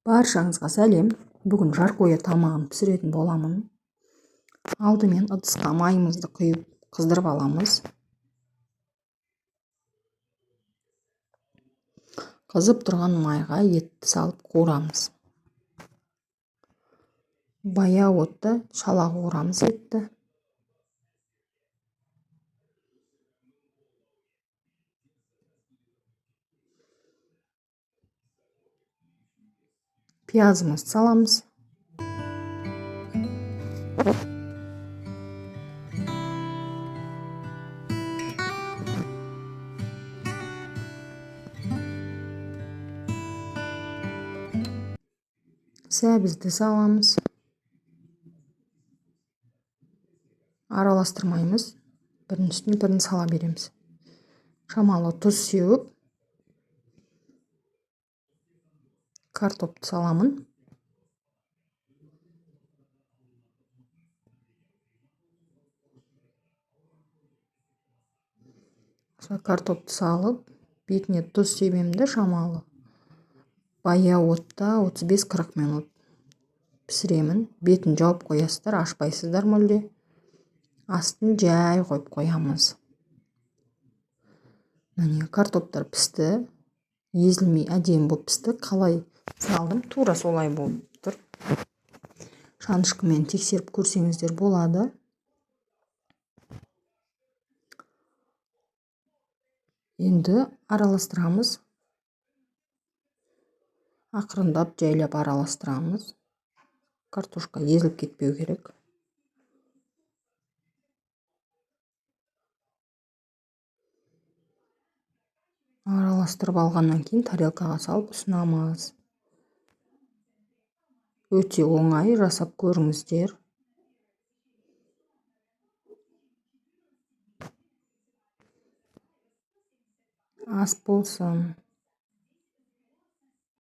Баршаңызға сәлем. Бүгін жаркое тамағын пісіретін боламын. Алдымен ыдысқа майымызды құйып қыздырып аламыз. Қызып тұрған майға етті салып қуырамыз. Баяу отта шала қуырамыз етті. Пиязымызды саламыз. Сәбізді саламыз. Араластырмаймыз. Бірінің үстіне бірін сала береміз. Шамалы тұз сеуіп, картопты саламын. Картопты салып, бетіне тұз себемді шамалы. Баяу отта 35-40 минут пісіремін. Бетін жауып қоясыздар, ашпайсыздар мүлде. Астын жай қойып қоямыз. Міне картоптар пісті. Езілмей әдемі болып пісті. Қалай салдым, тура солай болып тұр. Шанышқымен тексеріп көрсеңіздер болады. Енді араластырамыз. Ақырындап жайлап араластырамыз. Картошка езіліп кетпеу керек. Араластырып алғаннан кейін тарелкаға салып ұсынамыз. Өте оңай, жасап көріңіздер. Ас болсын.